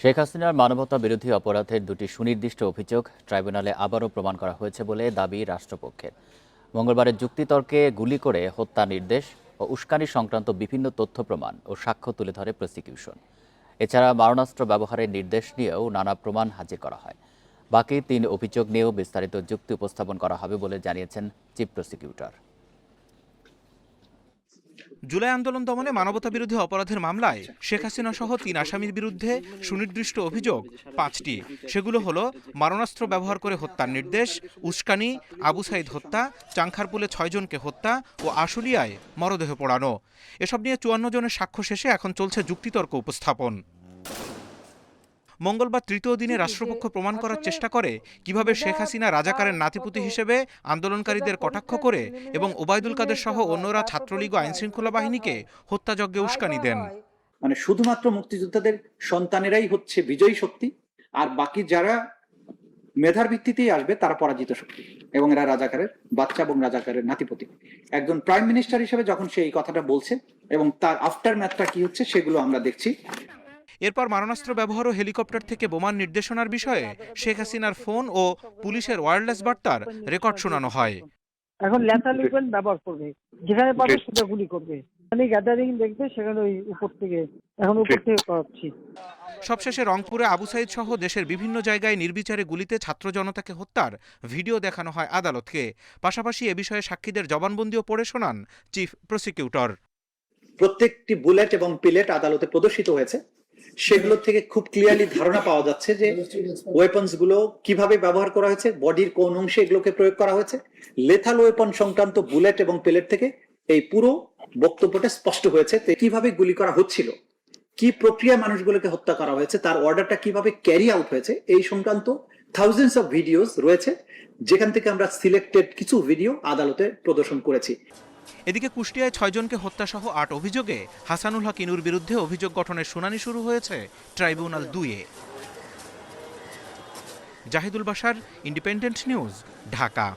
শেখ হাসিনার মানবতা বিরোধী অপরাধের দুটি সুনির্দিষ্ট অভিযোগ ট্রাইব্যুনালে আবারও প্রমাণ করা হয়েছে বলে দাবি রাষ্ট্রপক্ষের। মঙ্গলবারের যুক্তিতর্কে গুলি করে হত্যা নির্দেশ ও উস্কানি সংক্রান্ত বিভিন্ন তথ্য প্রমাণ ও সাক্ষ্য তুলে ধরে প্রসিকিউশন। এছাড়া মারণাস্ত্র ব্যবহারের নির্দেশ নিয়েও নানা প্রমাণ হাজির করা হয়। বাকি ৩ অভিযোগ নিয়েও বিস্তারিত যুক্তি উপস্থাপন করা হবে বলে জানিয়েছেন চিফ প্রসিকিউটর। জুলাই আন্দোলন দমনে মানবতা বিরোধী অপরাধের মামলায় শেখ হাসিনা সহ ৩ আসামির বিরুদ্ধে সুনির্দিষ্ট অভিযোগ ৫টি। সেগুলো হলো মারণাস্ত্র ব্যবহার করে হত্যার নির্দেশ, উস্কানি, আবু সাইদ হত্যা, চাংখারপুলে ৬ জনকে হত্যা ও আশুলিয়ায় মরদেহ পোড়ানো। এসব নিয়ে ৫৪ জনের সাক্ষ্য শেষে এখন চলছে যুক্তিতর্ক উপস্থাপন। মঙ্গলবার তৃতীয় দিনে রাষ্ট্রপক্ষ প্রমাণ করার চেষ্টা করে কিভাবে শেখ হাসিনা রাজাকারের নাতিপুতি হিসেবে আন্দোলনকারীদের কটাক্ষ করে এবং ওবায়দুল কাদের সহ অন্যরা ছাত্রলীগ ও আইনশৃঙ্খলা বাহিনীকে হত্যাযজ্ঞে উস্কানি দেন। মানে শুধুমাত্র মুক্তিযোদ্ধাদের সন্তানেরাই হচ্ছে বিজয়ী শক্তি, আর বাকি যারা মেধার ভিত্তিতেই আসবে তারা পরাজিত শক্তি, এবং এরা রাজাকারের বাচ্চা এবং রাজাকারের নাতিপুতি। একজন প্রাইম মিনিস্টার হিসেবে যখন সে এই কথাটা বলছে এবং তার আফটার ম্যাথটা কি হচ্ছে সেগুলো আমরা দেখছি। এরপর মারণাস্ত্র ব্যবহার ও হেলিকপ্টার থেকে বোমার নির্দেশনার বিষয়ে শেখ হাসিনার ফোন ও পুলিশের ওয়্যারলেস বার্তার রেকর্ড শোনানো হয়। এখন ল্যাথাল ওয়েপন ব্যবহার করবে, যেখানে পাবে সেটা গুলি করবে, মানে গ্যাদারিং দেখবে সেখানে ওই উপর থেকে করাচ্ছি। সবশেষে রংপুরে আবু সাইদ সহ দেশের বিভিন্ন জায়গায় নির্বিচারে গুলিতে ছাত্র জনতাকে হত্যার ভিডিও দেখানো হয় আদালতকে। পাশাপাশি এ বিষয়ে সাক্ষীদের জবানবন্দিও পড়ে শোনান চিফ প্রসিকিউটর। প্রত্যেকটি বুলেট এবং পিলেট আদালতে প্রদর্শিত হয়েছে, সেগুলো থেকে খুব ক্লিয়ারলি ধারণা পাওয়া যাচ্ছে যে ওয়েপন্স গুলো কিভাবে ব্যবহার করা হয়েছে, বডির কোন অংশে এগুলোকে প্রয়োগ করা হয়েছে। লেথাল ওয়েপন সংক্রান্ত বুলেট এবং পেলেট থেকে এই পুরো বক্তব্যটা স্পষ্ট হয়েছে কিভাবে গুলি করা হচ্ছিল, কি প্রক্রিয়া মানুষগুলোকে হত্যা করা হয়েছে, তার অর্ডারটা কিভাবে ক্যারি আউট হয়েছে, এই সংক্রান্ত থাউজেন্ডস অফ ভিডিওস রয়েছে, যেখান থেকে আমরা সিলেক্টেড কিছু ভিডিও আদালতে প্রদর্শন করেছি। এদিকে কুষ্টিয়ায় ৬ জনকে হত্যাসহ ৮ অভিযোগে হাসানুল হক ইনুর বিরুদ্ধে অভিযোগ গঠনের শুনানি শুরু হয়েছে ট্রাইব্যুনাল ২-এ। Zahidul Bashar, independent news, Dhaka.